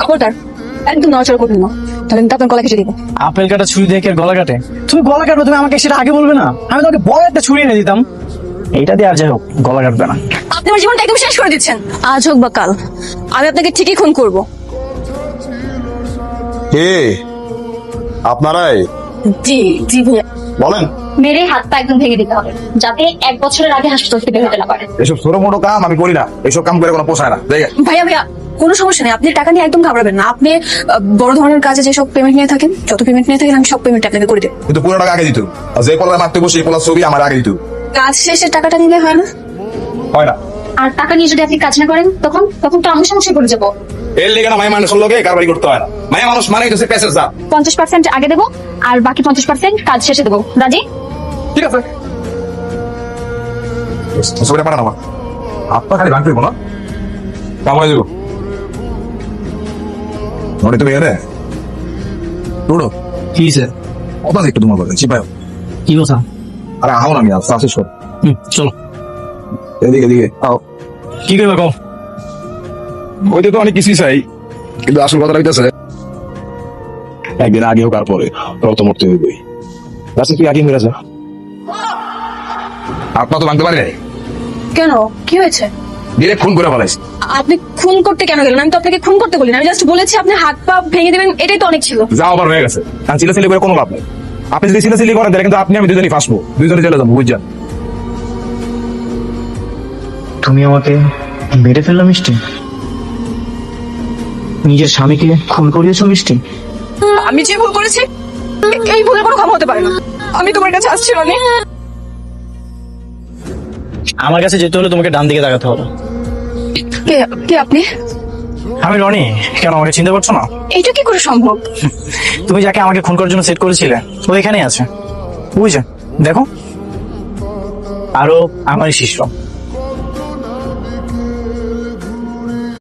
খবরদার, একদম নড়াচড়া করবেন না, তাহলে কিন্তু আপনার গলা কেটে দিব। আপেল কাটা ছুরি দিয়ে কি আর গলা কাটে? তুমি গলা কাটবে, তুমি আমাকে সেটা আগে বলবে না? আমি তোমাকে বড় একটা ছুরি এনে দিতাম। এইটা দিয়ে আর যাই হোক গলা কাটবে না। আপনি আমার জীবনটা একদম শেষ করে দিচ্ছেন। আজ হোক বা কাল আমি আপনাকে ঠিকই খুন করব। কে আপনারাই? জি জি ভাইয়া। বলেন। মেরে হাত পা একদম ভেঙে দিতে হবে, যাতে 1 বছরের আগে হাসপাতাল থেকে বের হতে না পারে। এসব ছোট মোটো কাম আমি করি না, এসব কাম করে কোনো পোষায় না। দেখে ভাইয়া ভাইয়া, কোনো সমস্যা নেই, আপনি টাকা নিয়ে একদম ঘাবড়াবেন না। আপনি বড় ধরনের কাজে যেসব পেমেন্ট নিয়ে থাকেন, যত পেমেন্ট নিয়ে থাকেন, আমি সব পেমেন্ট আপনাকে করে দেব। কিন্তু পুরো টাকা আগে দিত, আর যে পলা মারতে বসে এই পলার ছবি আমার আগে দিত। কাজ শেষে টাকাটা নিলে হয় না? হয় না। আর টাকা নিয়ে যদি আপনি কাজ না করেন, তখন তখন তো আমি সমস্যায় পড়ে যাবো। এর লেগে না মায়া মানুষের লোকে কারবারি করতে হয় না। মায়া মানুষ মানে হচ্ছে প্যাসেজ যা। 50% আগে দেবো, আর বাকি 50% কাজ শেষে দেবো। রাজি? ঠিক আছে, ছবিটা পাঠান আমার। আপনার খালি ভাঙতে না কামাই দেবো। নড়ে তুমি এনে টুডো কি স্যার? কথা একটু তোমার বলেন চিপায়। কি কথা? আরে আহ না আমি আসছি সব। চলো এদিকে এদিকে আও। কি করবে কও? ওইটা তো অনেক কিছুই চাই, কিন্তু আসল কথা হইতেছে একদিন আগে হোক আর পরে রক্ত মরতে হইবই। রাসে তুই আগে মেরে যা। আপনার তো ভাঙতে পারে নাই, কেন, কি হয়েছে? ডিরেক্ট খুন করে ফেলাইছি। আপনি খুন করতে কেন গেলেন? আমি তো আপনাকে খুন করতে বলিনি, আমি জাস্ট বলেছি আপনি হাত পা ভেঙে দেবেন, এটাই তো অনেক ছিল। যা আবার হয়ে গেছে, কারণ চিলাচিলি করে কোনো লাভ নেই। আপনি যদি চিলাচিলি করেন তাহলে কিন্তু আপনি আমি দুজনই ফাঁসবো, দুজনে চলে যাবো বুঝছেন। তুমি আমাকে মেরে ফেললো মিষ্টি? নিজের স্বামীকে খুন করিয়েছো মিষ্টি? আমি যে ভুল করেছি, এই ভুলের কোনো ক্ষমা হতে পারে না। আমি তোমার কাছে আসছি রনি। আমার কাছে যেতে হলে তোমাকে ডান দিকে তাকাতে হবে। কে কে আপনি? আমি রনি। কেন আমাকে চিনতে পারছো না? এটা কি করে সম্ভব? তুমি যাকে আমাকে খুন করার জন্য সেট করেছিলে ও এখানেই আছে, বুঝছো? দেখো, আরো আমারই শিষ্য।